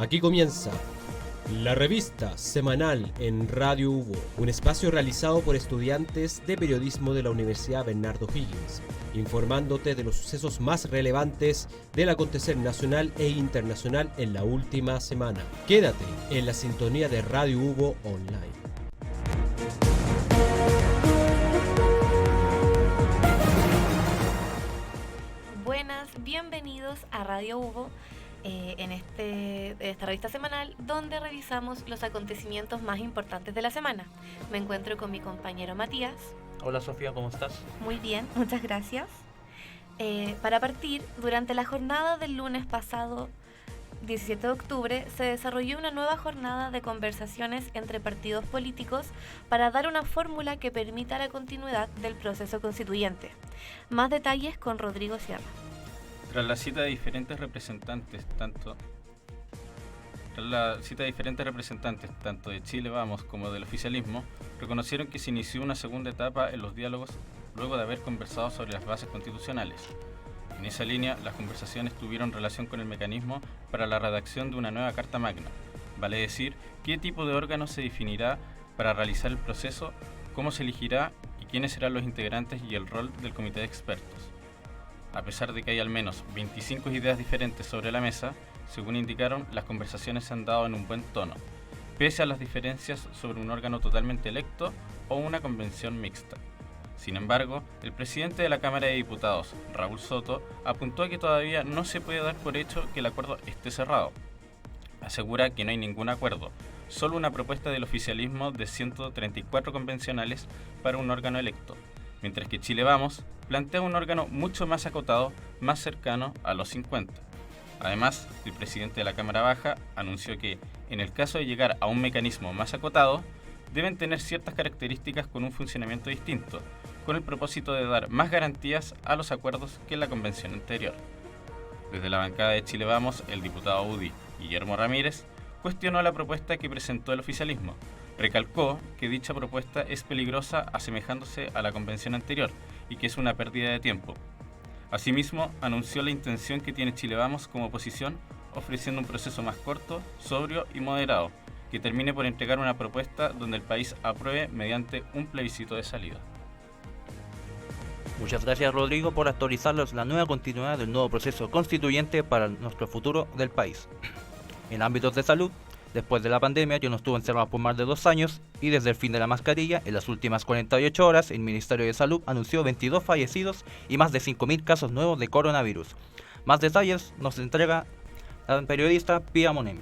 Aquí comienza la revista semanal en Radio Hubo, un espacio realizado por estudiantes de periodismo de la Universidad Bernardo Higgins, informándote de los sucesos más relevantes del acontecer nacional e internacional en la última semana. Quédate en la sintonía de Radio Hubo Online. Buenas, bienvenidos a Radio Hubo. En esta revista semanal donde revisamos los acontecimientos más importantes de la semana. Me encuentro con mi compañero Matías. Hola Sofía, ¿cómo estás? Muy bien, muchas gracias. Para partir, durante la jornada del lunes pasado, 17 de octubre, se desarrolló una nueva jornada de conversaciones entre partidos políticos para dar una fórmula que permita la continuidad del proceso constituyente. Más detalles con Rodrigo Sierra. Tras la cita de diferentes representantes, tanto de Chile Vamos como del oficialismo, reconocieron que se inició una segunda etapa en los diálogos luego de haber conversado sobre las bases constitucionales. En esa línea, las conversaciones tuvieron relación con el mecanismo para la redacción de una nueva Carta Magna, vale decir, qué tipo de órgano se definirá para realizar el proceso, cómo se elegirá y quiénes serán los integrantes y el rol del comité de expertos. A pesar de que hay al menos 25 ideas diferentes sobre la mesa, según indicaron, las conversaciones se han dado en un buen tono, pese a las diferencias sobre un órgano totalmente electo o una convención mixta. Sin embargo, el presidente de la Cámara de Diputados, Raúl Soto, apuntó a que todavía no se puede dar por hecho que el acuerdo esté cerrado. Asegura que no hay ningún acuerdo, solo una propuesta del oficialismo de 134 convencionales para un órgano electo, mientras que Chile Vamos plantea un órgano mucho más acotado, más cercano a los 50. Además, el presidente de la Cámara Baja anunció que, en el caso de llegar a un mecanismo más acotado, deben tener ciertas características con un funcionamiento distinto, con el propósito de dar más garantías a los acuerdos que en la convención anterior. Desde la bancada de Chile Vamos, el diputado UDI, Guillermo Ramírez, cuestionó la propuesta que presentó el oficialismo. Recalcó que dicha propuesta es peligrosa asemejándose a la convención anterior y que es una pérdida de tiempo. Asimismo, anunció la intención que tiene Chile Vamos como oposición, ofreciendo un proceso más corto, sobrio y moderado, que termine por entregar una propuesta donde el país apruebe mediante un plebiscito de salida. Muchas gracias, Rodrigo, por actualizarnos la nueva continuidad del nuevo proceso constituyente para nuestro futuro del país. En ámbitos de salud, después de la pandemia, que nos estuvo encerrado por más de 2 años, y desde el fin de la mascarilla, en las últimas 48 horas, el Ministerio de Salud anunció 22 fallecidos y más de 5.000 casos nuevos de coronavirus. Más detalles nos entrega la periodista Pia Monem.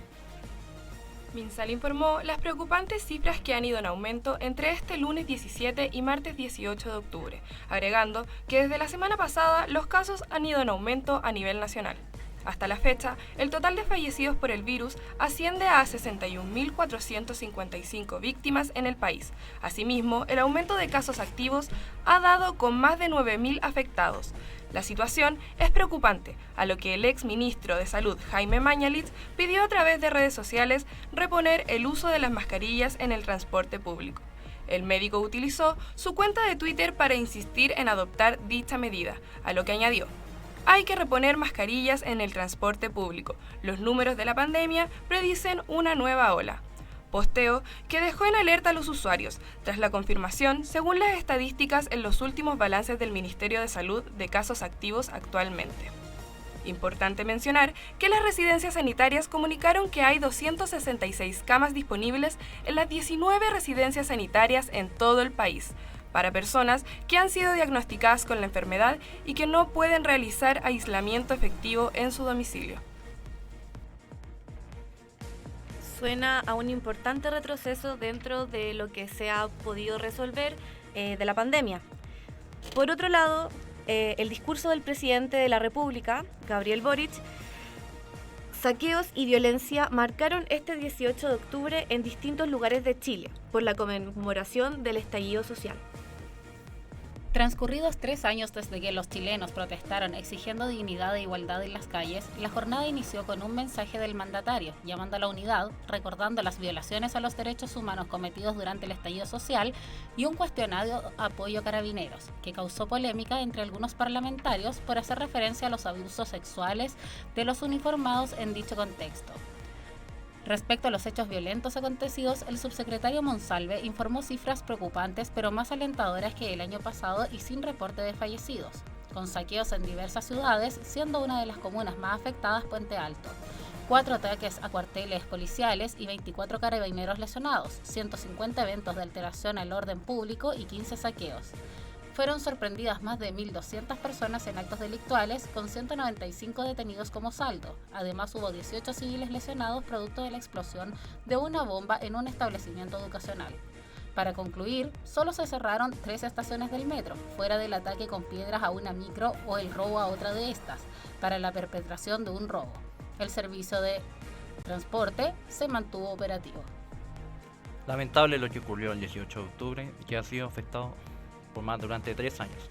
MinSal informó las preocupantes cifras que han ido en aumento entre este lunes 17 y martes 18 de octubre, agregando que desde la semana pasada los casos han ido en aumento a nivel nacional. Hasta la fecha, el total de fallecidos por el virus asciende a 61.455 víctimas en el país. Asimismo, el aumento de casos activos ha dado con más de 9.000 afectados. La situación es preocupante, a lo que el ex ministro de Salud, Jaime Mañalich, pidió a través de redes sociales reponer el uso de las mascarillas en el transporte público. El médico utilizó su cuenta de Twitter para insistir en adoptar dicha medida, a lo que añadió: hay que reponer mascarillas en el transporte público. Los números de la pandemia predicen una nueva ola. Posteo que dejó en alerta a los usuarios, tras la confirmación, según las estadísticas en los últimos balances del Ministerio de Salud, de casos activos actualmente. Importante mencionar que las residencias sanitarias comunicaron que hay 266 camas disponibles en las 19 residencias sanitarias en todo el país, para personas que han sido diagnosticadas con la enfermedad y que no pueden realizar aislamiento efectivo en su domicilio. Suena a un importante retroceso dentro de lo que se ha podido resolver de la pandemia. Por otro lado, el discurso del presidente de la República, Gabriel Boric, saqueos y violencia marcaron este 18 de octubre en distintos lugares de Chile por la conmemoración del estallido social. Transcurridos 3 años desde que los chilenos protestaron exigiendo dignidad e igualdad en las calles, la jornada inició con un mensaje del mandatario, llamando a la unidad, recordando las violaciones a los derechos humanos cometidos durante el estallido social y un cuestionado apoyo a Carabineros, que causó polémica entre algunos parlamentarios por hacer referencia a los abusos sexuales de los uniformados en dicho contexto. Respecto a los hechos violentos acontecidos, el subsecretario Monsalve informó cifras preocupantes pero más alentadoras que el año pasado y sin reporte de fallecidos, con saqueos en diversas ciudades, siendo una de las comunas más afectadas Puente Alto. 4 ataques a cuarteles policiales y 24 carabineros lesionados, 150 eventos de alteración al orden público y 15 saqueos. Fueron sorprendidas más de 1.200 personas en actos delictuales, con 195 detenidos como saldo. Además, hubo 18 civiles lesionados producto de la explosión de una bomba en un establecimiento educacional. Para concluir, solo se cerraron 3 estaciones del metro, fuera del ataque con piedras a una micro o el robo a otra de estas, para la perpetración de un robo. El servicio de transporte se mantuvo operativo. Lamentable lo que ocurrió el 18 de octubre y que ha sido afectado por más durante 3 años.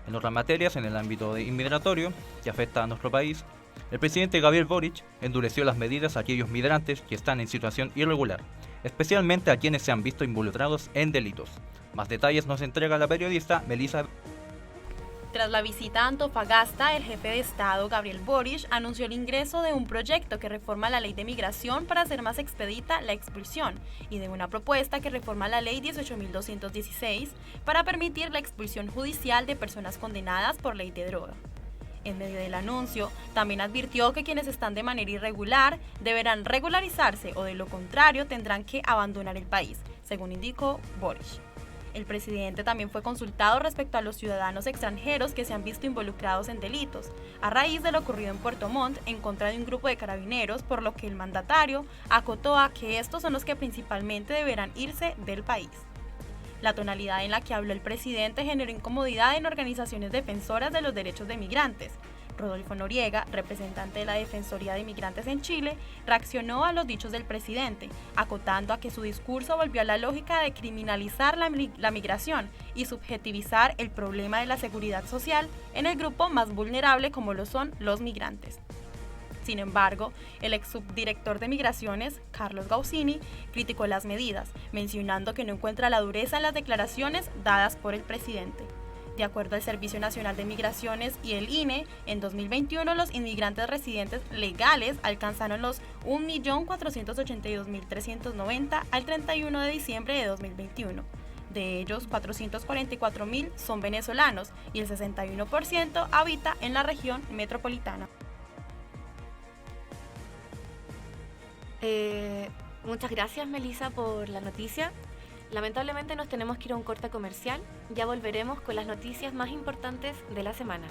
En otras materias, en el ámbito inmigratorio que afecta a nuestro país, el presidente Gabriel Boric endureció las medidas a aquellos migrantes que están en situación irregular, especialmente a quienes se han visto involucrados en delitos. Más detalles nos entrega la periodista Melissa. Tras la visita a Antofagasta, el jefe de Estado, Gabriel Boric, anunció el ingreso de un proyecto que reforma la ley de migración para hacer más expedita la expulsión y de una propuesta que reforma la ley 18.216 para permitir la expulsión judicial de personas condenadas por ley de droga. En medio del anuncio, también advirtió que quienes están de manera irregular deberán regularizarse o de lo contrario tendrán que abandonar el país, según indicó Boric. El presidente también fue consultado respecto a los ciudadanos extranjeros que se han visto involucrados en delitos, a raíz de lo ocurrido en Puerto Montt en contra de un grupo de carabineros, por lo que el mandatario acotó a que estos son los que principalmente deberán irse del país. La tonalidad en la que habló el presidente generó incomodidad en organizaciones defensoras de los derechos de migrantes. Rodolfo Noriega, representante de la Defensoría de Migrantes en Chile, reaccionó a los dichos del presidente, acotando a que su discurso volvió a la lógica de criminalizar la migración y subjetivizar el problema de la seguridad social en el grupo más vulnerable como lo son los migrantes. Sin embargo, el ex subdirector de Migraciones, Carlos Gaucini, criticó las medidas, mencionando que no encuentra la dureza en las declaraciones dadas por el presidente. De acuerdo al Servicio Nacional de Migraciones y el INE, en 2021 los inmigrantes residentes legales alcanzaron los 1.482.390 al 31 de diciembre de 2021. De ellos, 444.000 son venezolanos y el 61% habita en la región metropolitana. Muchas gracias, Melissa, por la noticia. Lamentablemente nos tenemos que ir a un corte comercial. Ya volveremos con las noticias más importantes de la semana.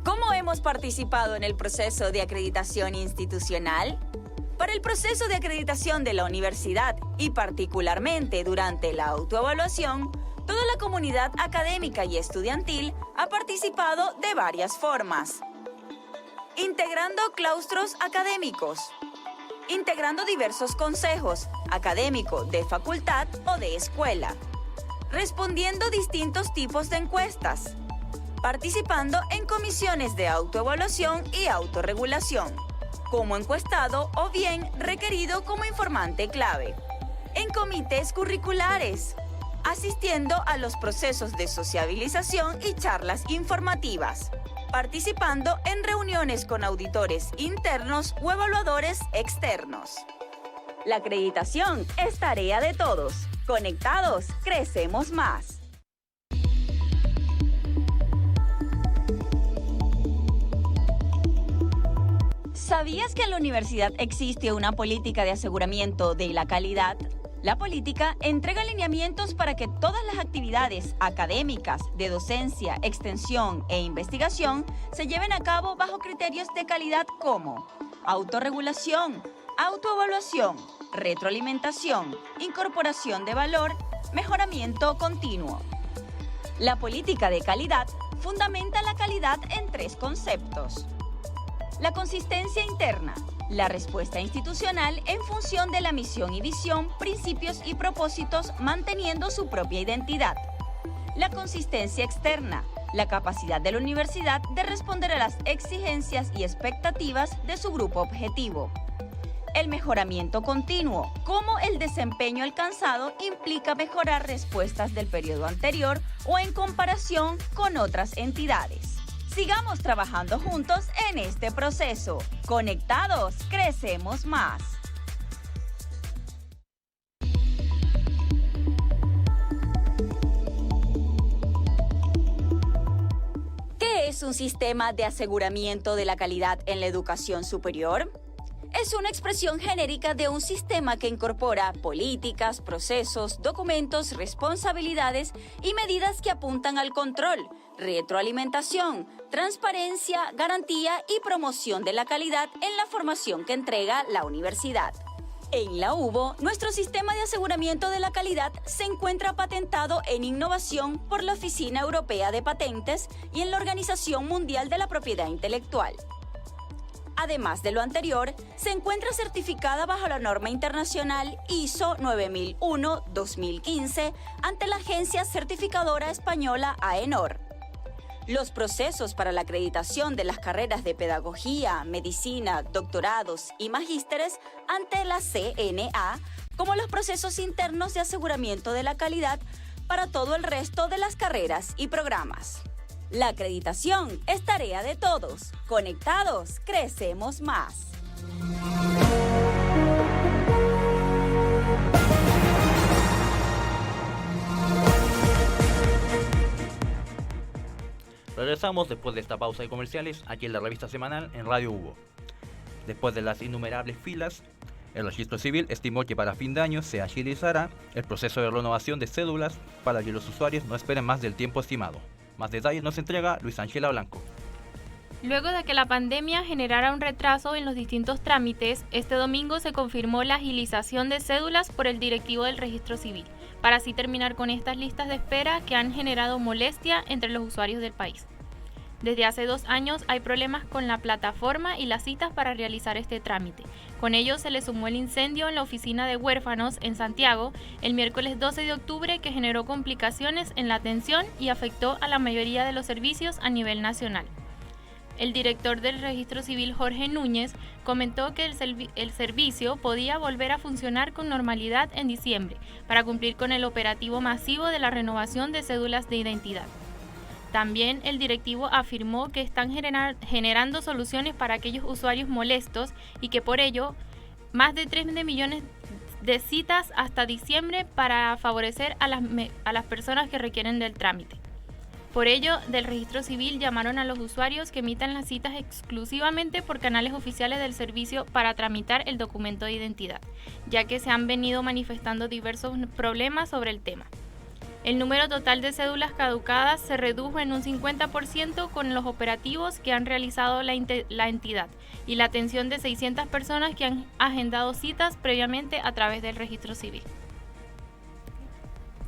¿Cómo hemos participado en el proceso de acreditación institucional? Para el proceso de acreditación de la universidad y particularmente durante la autoevaluación, toda la comunidad académica y estudiantil ha participado de varias formas. Integrando claustros académicos, integrando diversos consejos académicos de facultad o de escuela, respondiendo distintos tipos de encuestas, participando en comisiones de autoevaluación y autorregulación, como encuestado o bien requerido como informante clave, en comités curriculares, asistiendo a los procesos de sociabilización y charlas informativas, participando en reuniones con auditores internos o evaluadores externos. La acreditación es tarea de todos. Conectados, crecemos más. ¿Sabías que en la universidad existe una política de aseguramiento de la calidad? La política entrega lineamientos para que todas las actividades académicas, de docencia, extensión e investigación se lleven a cabo bajo criterios de calidad como autorregulación, autoevaluación, retroalimentación, incorporación de valor, mejoramiento continuo. La política de calidad fundamenta la calidad en 3 conceptos. La consistencia interna, la respuesta institucional en función de la misión y visión, principios y propósitos manteniendo su propia identidad. La consistencia externa, la capacidad de la universidad de responder a las exigencias y expectativas de su grupo objetivo. el mejoramiento continuo, cómo el desempeño alcanzado implica mejorar respuestas del periodo anterior o en comparación con otras entidades. Sigamos trabajando juntos en este proceso. Conectados, crecemos más. ¿Qué es un sistema de aseguramiento de la calidad en la educación superior? Es una expresión genérica de un sistema que incorpora políticas, procesos, documentos, responsabilidades y medidas que apuntan al control, retroalimentación, transparencia, garantía y promoción de la calidad en la formación que entrega la universidad. En la UBO, nuestro sistema de aseguramiento de la calidad se encuentra patentado en innovación por la Oficina Europea de Patentes y en la Organización Mundial de la Propiedad Intelectual. Además de lo anterior, se encuentra certificada bajo la norma internacional ISO 9001-2015 ante la agencia certificadora española AENOR. Los procesos para la acreditación de las carreras de pedagogía, medicina, doctorados y magísteres ante la CNA, como los procesos internos de aseguramiento de la calidad para todo el resto de las carreras y programas. La acreditación es tarea de todos. Conectados, crecemos más. Regresamos después de esta pausa de comerciales aquí en la revista semanal en Radio UBO. Después de las innumerables filas, el Registro Civil estimó que para fin de año se agilizará el proceso de renovación de cédulas para que los usuarios no esperen más del tiempo estimado. Más detalles nos entrega Luis Ángela Blanco. Luego de que la pandemia generara un retraso en los distintos trámites, este domingo se confirmó la agilización de cédulas por el directivo del Registro Civil, para así terminar con estas listas de espera que han generado molestia entre los usuarios del país. Desde hace 2 años hay problemas con la plataforma y las citas para realizar este trámite. Con ello se le sumó el incendio en la oficina de huérfanos en Santiago el miércoles 12 de octubre que generó complicaciones en la atención y afectó a la mayoría de los servicios a nivel nacional. El director del Registro Civil, Jorge Núñez, comentó que el servicio podía volver a funcionar con normalidad en diciembre para cumplir con el operativo masivo de la renovación de cédulas de identidad. También el directivo afirmó que están generando soluciones para aquellos usuarios molestos y que por ello más de 3 millones de citas hasta diciembre para favorecer a las personas que requieren del trámite. Por ello, del Registro Civil llamaron a los usuarios que emitan las citas exclusivamente por canales oficiales del servicio para tramitar el documento de identidad, ya que se han venido manifestando diversos problemas sobre el tema. El número total de cédulas caducadas se redujo en un 50% con los operativos que han realizado la entidad y la atención de 600 personas que han agendado citas previamente a través del Registro Civil.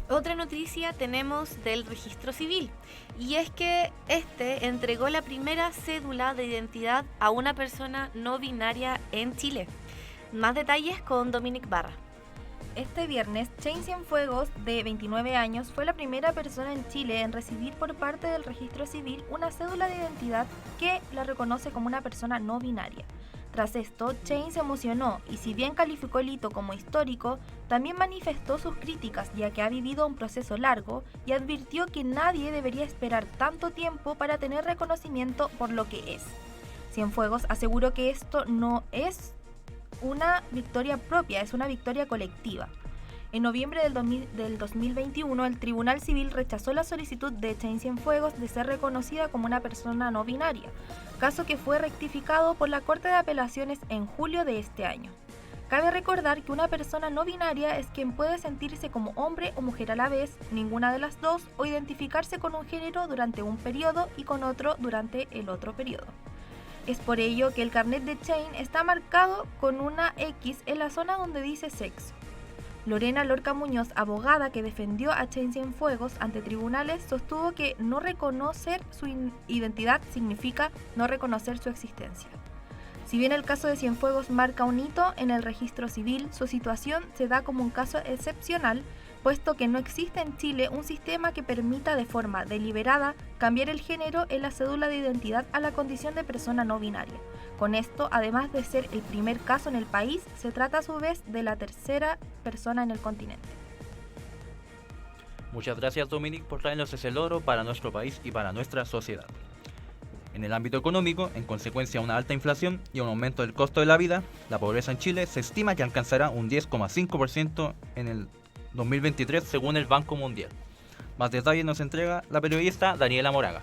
Otra noticia tenemos del Registro Civil y es que este entregó la primera cédula de identidad a una persona no binaria en Chile. Más detalles con Dominic Barra. Este viernes, Chain Cienfuegos, de 29 años, fue la primera persona en Chile en recibir por parte del Registro Civil una cédula de identidad que la reconoce como una persona no binaria. Tras esto, Chain se emocionó y si bien calificó el hito como histórico, también manifestó sus críticas ya que ha vivido un proceso largo y advirtió que nadie debería esperar tanto tiempo para tener reconocimiento por lo que es. Cienfuegos aseguró que esto no es una victoria propia, es una victoria colectiva. En noviembre del 2021, el Tribunal Civil rechazó la solicitud de Chain Cienfuegos de ser reconocida como una persona no binaria, caso que fue rectificado por la Corte de Apelaciones en julio de este año. Cabe recordar que una persona no binaria es quien puede sentirse como hombre o mujer a la vez, ninguna de las dos, o identificarse con un género durante un periodo y con otro durante el otro periodo. Es por ello que el carnet de Chain está marcado con una X en la zona donde dice sexo. Lorena Lorca Muñoz, abogada que defendió a Chain Cienfuegos ante tribunales, sostuvo que no reconocer su identidad significa no reconocer su existencia. Si bien el caso de Cienfuegos marca un hito en el Registro Civil, su situación se da como un caso excepcional, puesto que no existe en Chile un sistema que permita de forma deliberada cambiar el género en la cédula de identidad a la condición de persona no binaria. Con esto, además de ser el primer caso en el país, se trata a su vez de la tercera persona en el continente. Muchas gracias, Dominic, por traernos ese logro para nuestro país y para nuestra sociedad. En el ámbito económico, en consecuencia de una alta inflación y un aumento del costo de la vida, la pobreza en Chile se estima que alcanzará un 10,5% en el 2023 según el Banco Mundial. Más detalles nos entrega la periodista Daniela Moraga.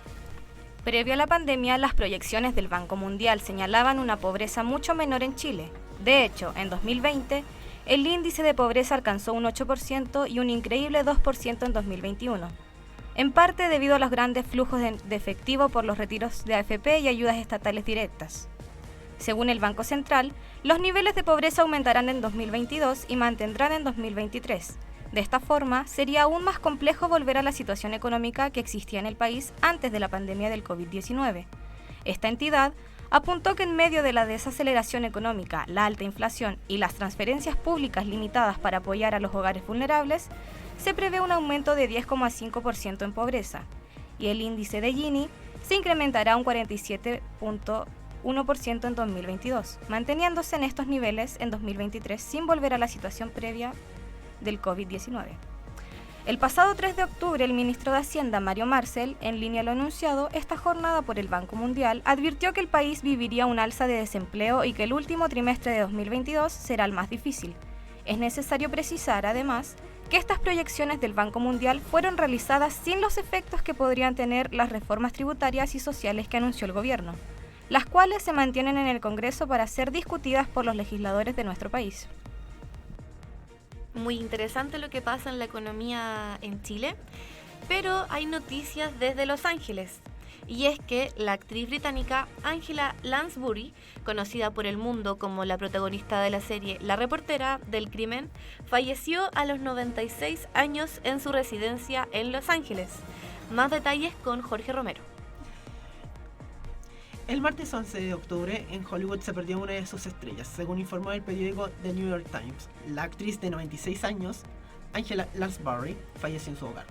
Previo a la pandemia, las proyecciones del Banco Mundial señalaban una pobreza mucho menor en Chile. De hecho, en 2020, el índice de pobreza alcanzó un 8% y un increíble 2% en 2021. En parte debido a los grandes flujos de efectivo por los retiros de AFP y ayudas estatales directas. Según el Banco Central, los niveles de pobreza aumentarán en 2022 y mantendrán en 2023. De esta forma, sería aún más complejo volver a la situación económica que existía en el país antes de la pandemia del COVID-19. Esta entidad apuntó que en medio de la desaceleración económica, la alta inflación y las transferencias públicas limitadas para apoyar a los hogares vulnerables, se prevé un aumento de 10,5% en pobreza, y el índice de Gini se incrementará un 47,1% en 2022, manteniéndose en estos niveles en 2023 sin volver a la situación previa del COVID-19. El pasado 3 de octubre, el ministro de Hacienda, Mario Marcel, en línea a lo anunciado esta jornada por el Banco Mundial, advirtió que el país viviría un alza de desempleo y que el último trimestre de 2022 será el más difícil. Es necesario precisar, además, que estas proyecciones del Banco Mundial fueron realizadas sin los efectos que podrían tener las reformas tributarias y sociales que anunció el gobierno, las cuales se mantienen en el Congreso para ser discutidas por los legisladores de nuestro país. Muy interesante lo que pasa en la economía en Chile, pero hay noticias desde Los Ángeles. Y es que la actriz británica Angela Lansbury, conocida por el mundo como la protagonista de la serie La reportera del crimen, falleció a los 96 años en su residencia en Los Ángeles. Más detalles con Jorge Romero. El martes 11 de octubre, en Hollywood se perdió una de sus estrellas, según informó el periódico The New York Times. La actriz de 96 años, Angela Lansbury, falleció en su hogar.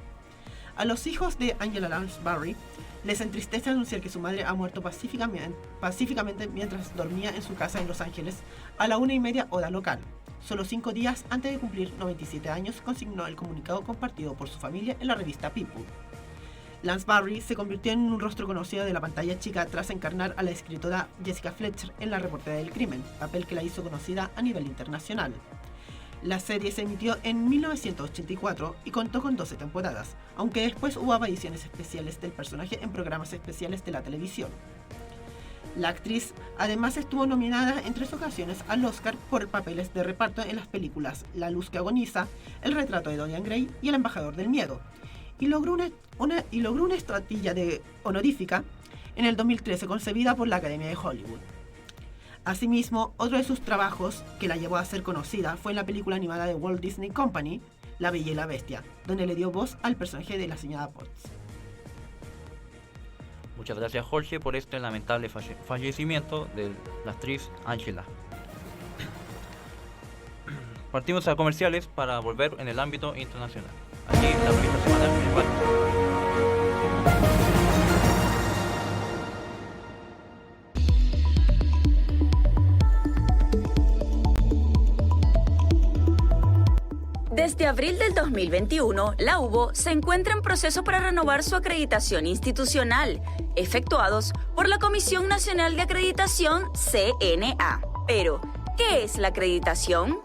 A los hijos de Angela Lansbury les entristece anunciar que su madre ha muerto pacíficamente mientras dormía en su casa en Los Ángeles a la 1:30 hora local. Solo 5 días antes de cumplir 97 años, consignó el comunicado compartido por su familia en la revista People. Lansbury se convirtió en un rostro conocido de la pantalla chica tras encarnar a la escritora Jessica Fletcher en La reportera del crimen, papel que la hizo conocida a nivel internacional. La serie se emitió en 1984 y contó con 12 temporadas, aunque después hubo apariciones especiales del personaje en programas especiales de la televisión. La actriz además estuvo nominada en 3 ocasiones al Oscar por papeles de reparto en las películas La luz que agoniza, El retrato de Dorian Gray y El embajador del miedo, y logró una estatuilla honorífica en el 2013 concebida por la Academia de Hollywood. Asimismo, otro de sus trabajos que la llevó a ser conocida fue en la película animada de Walt Disney Company, La Bella y la Bestia, donde le dio voz al personaje de la señora Potts. Muchas gracias, Jorge, por este lamentable fallecimiento de la actriz Angela. Partimos a comerciales para volver en el ámbito internacional. Aquí la revista semanal en el Vaticano. Desde abril del 2021, la UBO se encuentra en proceso para renovar su acreditación institucional, efectuados por la Comisión Nacional de Acreditación, CNA. Pero, ¿qué es la acreditación?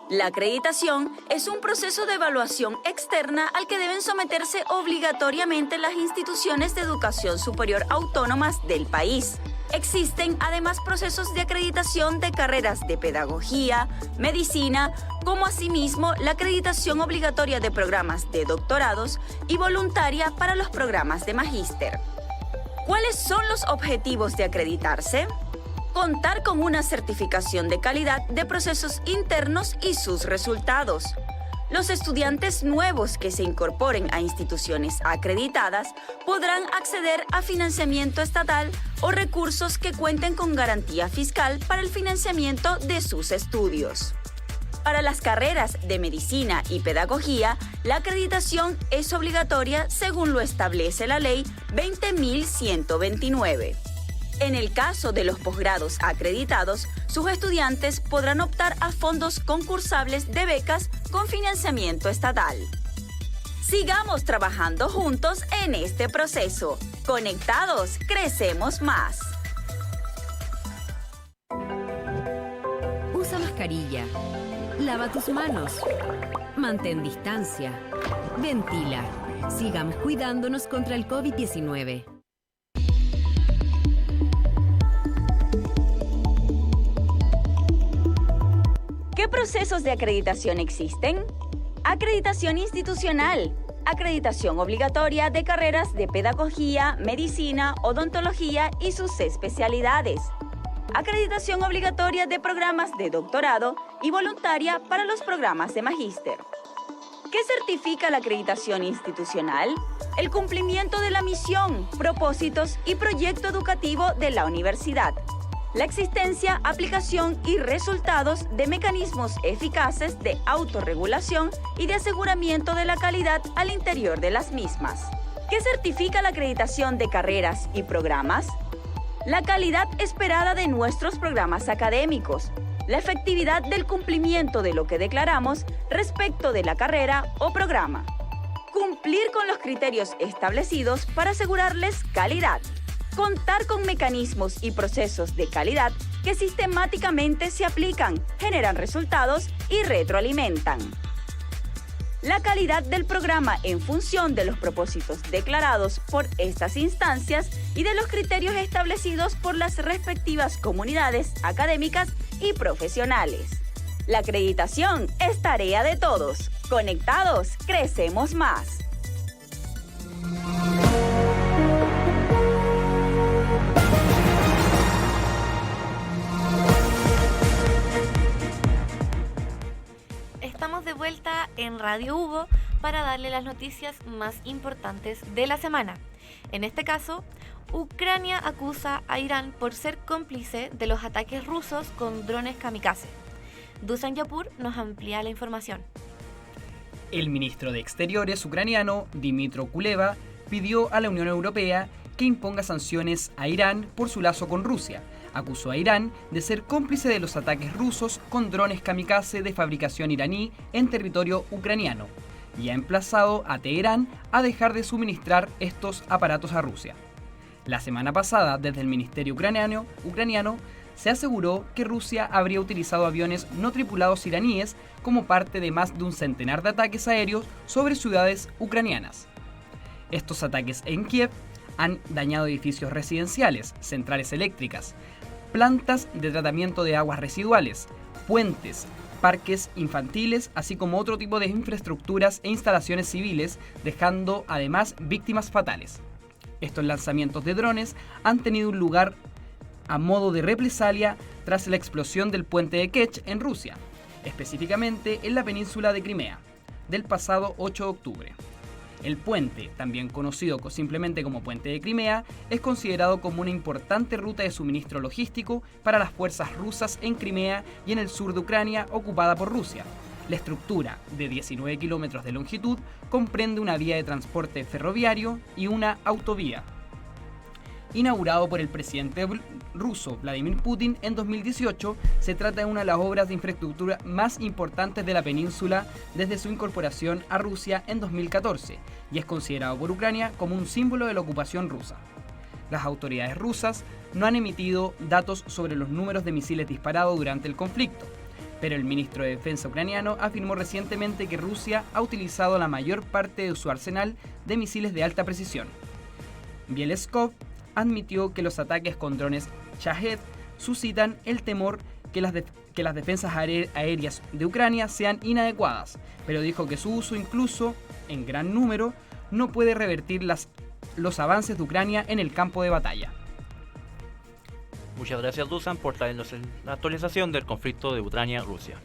La acreditación es un proceso de evaluación externa al que deben someterse obligatoriamente las instituciones de educación superior autónomas del país. Existen además procesos de acreditación de carreras de pedagogía, medicina, como asimismo la acreditación obligatoria de programas de doctorados y voluntaria para los programas de magíster. ¿Cuáles son los objetivos de acreditarse? Contar con una certificación de calidad de procesos internos y sus resultados. Los estudiantes nuevos que se incorporen a instituciones acreditadas podrán acceder a financiamiento estatal o recursos que cuenten con garantía fiscal para el financiamiento de sus estudios. Para las carreras de medicina y pedagogía, la acreditación es obligatoria según lo establece la Ley 20.129. En el caso de los posgrados acreditados, sus estudiantes podrán optar a fondos concursables de becas con financiamiento estatal. Sigamos trabajando juntos en este proceso. Conectados, crecemos más. Usa mascarilla. Lava tus manos. Mantén distancia. Ventila. Sigamos cuidándonos contra el COVID-19. ¿Qué procesos de acreditación existen? Acreditación institucional, acreditación obligatoria de carreras de pedagogía, medicina, odontología y sus especialidades. Acreditación obligatoria de programas de doctorado y voluntaria para los programas de magíster. ¿Qué certifica la acreditación institucional? El cumplimiento de la misión, propósitos y proyecto educativo de la universidad. La existencia, aplicación y resultados de mecanismos eficaces de autorregulación y de aseguramiento de la calidad al interior de las mismas. ¿Qué certifica la acreditación de carreras y programas? La calidad esperada de nuestros programas académicos, la efectividad del cumplimiento de lo que declaramos respecto de la carrera o programa. Cumplir con los criterios establecidos para asegurarles calidad. Contar con mecanismos y procesos de calidad que sistemáticamente se aplican, generan resultados y retroalimentan. La calidad del programa en función de los propósitos declarados por estas instancias y de los criterios establecidos por las respectivas comunidades académicas y profesionales. La acreditación es tarea de todos. Conectados, crecemos más. Estamos de vuelta en Radio Hugo para darle las noticias más importantes de la semana. En este caso, Ucrania acusa a Irán por ser cómplice de los ataques rusos con drones kamikaze. Dusan Yapur nos amplía la información. El ministro de Exteriores ucraniano, Dmytro Kuleba, pidió a la Unión Europea que imponga sanciones a Irán por su lazo con Rusia. Acusó a Irán de ser cómplice de los ataques rusos con drones kamikaze de fabricación iraní en territorio ucraniano y ha emplazado a Teherán a dejar de suministrar estos aparatos a Rusia. La semana pasada, desde el Ministerio ucraniano se aseguró que Rusia habría utilizado aviones no tripulados iraníes como parte de más de un centenar de ataques aéreos sobre ciudades ucranianas. Estos ataques en Kiev han dañado edificios residenciales, centrales eléctricas, plantas de tratamiento de aguas residuales, puentes, parques infantiles, así como otro tipo de infraestructuras e instalaciones civiles, dejando además víctimas fatales. Estos lanzamientos de drones han tenido un lugar a modo de represalia tras la explosión del puente de Kerch en Rusia, específicamente en la península de Crimea, del pasado 8 de octubre. El puente, también conocido simplemente como Puente de Crimea, es considerado como una importante ruta de suministro logístico para las fuerzas rusas en Crimea y en el sur de Ucrania ocupada por Rusia. La estructura, de 19 kilómetros de longitud, comprende una vía de transporte ferroviario y una autovía. Inaugurado por el presidente ruso Vladimir Putin en 2018, se trata de una de las obras de infraestructura más importantes de la península desde su incorporación a Rusia en 2014 y es considerado por Ucrania como un símbolo de la ocupación rusa. Las autoridades rusas no han emitido datos sobre los números de misiles disparados durante el conflicto, pero el ministro de Defensa ucraniano afirmó recientemente que Rusia ha utilizado la mayor parte de su arsenal de misiles de alta precisión. Bieleskov admitió que los ataques con drones Shahed suscitan el temor que las defensas aéreas de Ucrania sean inadecuadas, pero dijo que su uso, incluso en gran número, no puede revertir los avances de Ucrania en el campo de batalla. Muchas gracias, Dusan, por traernos la actualización del conflicto de Ucrania-Rusia.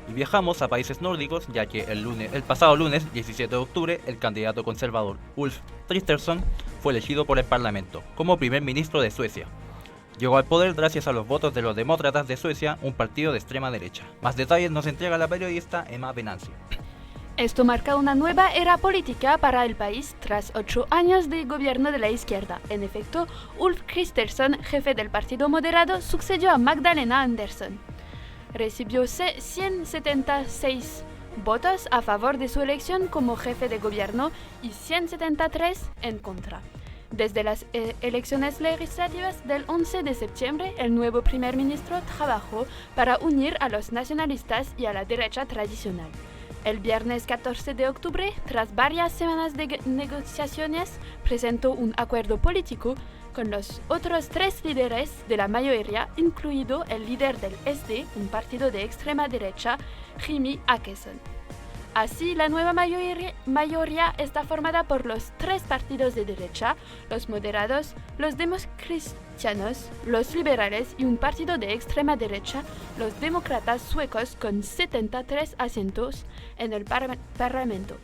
Y viajamos a países nórdicos, ya que el pasado lunes, 17 de octubre, el candidato conservador Ulf Kristersson fue elegido por el Parlamento como primer ministro de Suecia. Llegó al poder gracias a los votos de los demócratas de Suecia, un partido de extrema derecha. Más detalles nos entrega la periodista Emma Venancio. Esto marca una nueva era política para el país tras 8 años de gobierno de la izquierda. En efecto, Ulf Kristersson, jefe del Partido Moderado, sucedió a Magdalena Andersson. Recibió 176 votos a favor de su elección como jefe de gobierno y 173 en contra. Desde las elecciones legislativas del 11 de septiembre, el nuevo primer ministro trabajó para unir a los nacionalistas y a la derecha tradicional. El viernes 14 de octubre, tras varias semanas de negociaciones, presentó un acuerdo político con los otros 3 líderes de la mayoría, incluido el líder del SD, un partido de extrema derecha, Jimmie Åkesson. Así, la nueva mayoría está formada por los 3 partidos de derecha, los moderados, los democristianos, los liberales y un partido de extrema derecha, los demócratas suecos, con 73 asientos en el Parlamento.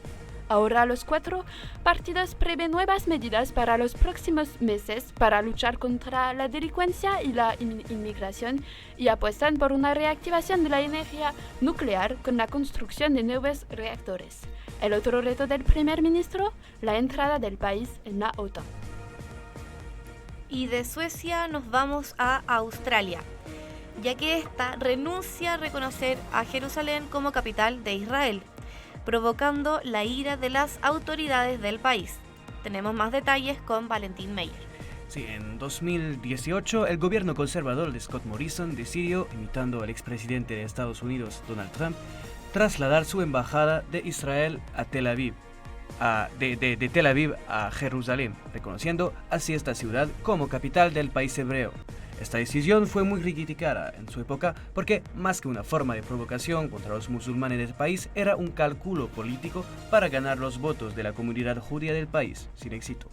Ahora los 4 partidos prevén nuevas medidas para los próximos meses para luchar contra la delincuencia y la inmigración y apuestan por una reactivación de la energía nuclear con la construcción de nuevos reactores. El otro reto del primer ministro, la entrada del país en la OTAN. Y de Suecia nos vamos a Australia, ya que esta renuncia a reconocer a Jerusalén como capital de Israel, provocando la ira de las autoridades del país. Tenemos más detalles con Valentín Meyer. Sí, en 2018 el gobierno conservador de Scott Morrison decidió, imitando al expresidente de Estados Unidos, Donald Trump, trasladar su embajada de Israel a Tel Aviv, de Tel Aviv a Jerusalén, reconociendo así esta ciudad como capital del país hebreo. Esta decisión fue muy criticada en su época porque, más que una forma de provocación contra los musulmanes del país, era un cálculo político para ganar los votos de la comunidad judía del país, sin éxito.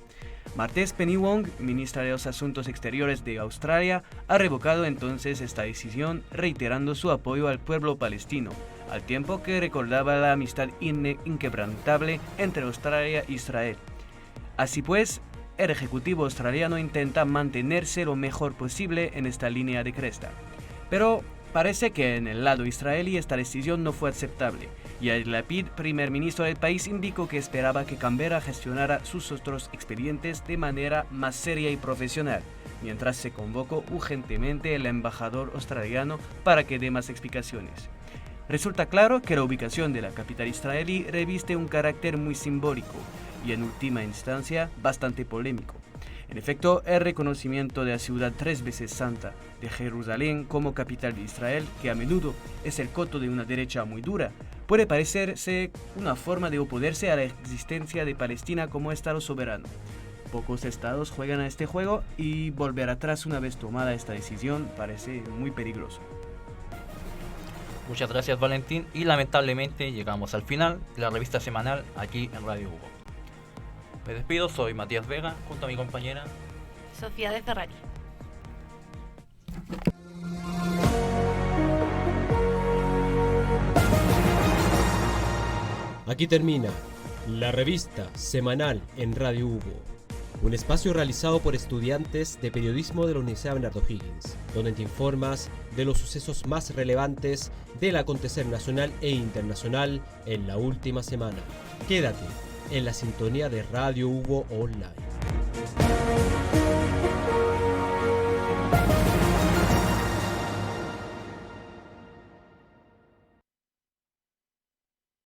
Martés Penny Wong, ministra de los Asuntos Exteriores de Australia, ha revocado entonces esta decisión, reiterando su apoyo al pueblo palestino, al tiempo que recordaba la amistad inquebrantable entre Australia e Israel. Así pues, el ejecutivo australiano intenta mantenerse lo mejor posible en esta línea de cresta. Pero parece que en el lado israelí esta decisión no fue aceptable, y Yair Lapid, primer ministro del país, indicó que esperaba que Canberra gestionara sus otros expedientes de manera más seria y profesional, mientras se convocó urgentemente al embajador australiano para que dé más explicaciones. Resulta claro que la ubicación de la capital israelí reviste un carácter muy simbólico y en última instancia bastante polémico. En efecto, el reconocimiento de la ciudad 3 veces santa de Jerusalén como capital de Israel, que a menudo es el coto de una derecha muy dura, puede parecerse una forma de oponerse a la existencia de Palestina como Estado soberano. Pocos estados juegan a este juego y volver atrás una vez tomada esta decisión parece muy peligroso. Muchas gracias, Valentín, y lamentablemente llegamos al final de la revista semanal aquí en Radio Hugo. Me despido, soy Matías Vega, junto a mi compañera Sofía de Ferrari. Aquí termina la revista semanal en Radio Hugo, un espacio realizado por estudiantes de periodismo de la Universidad Bernardo Higgins, donde te informas de los sucesos más relevantes del acontecer nacional e internacional en la última semana. Quédate en la sintonía de Radio Hugo Online.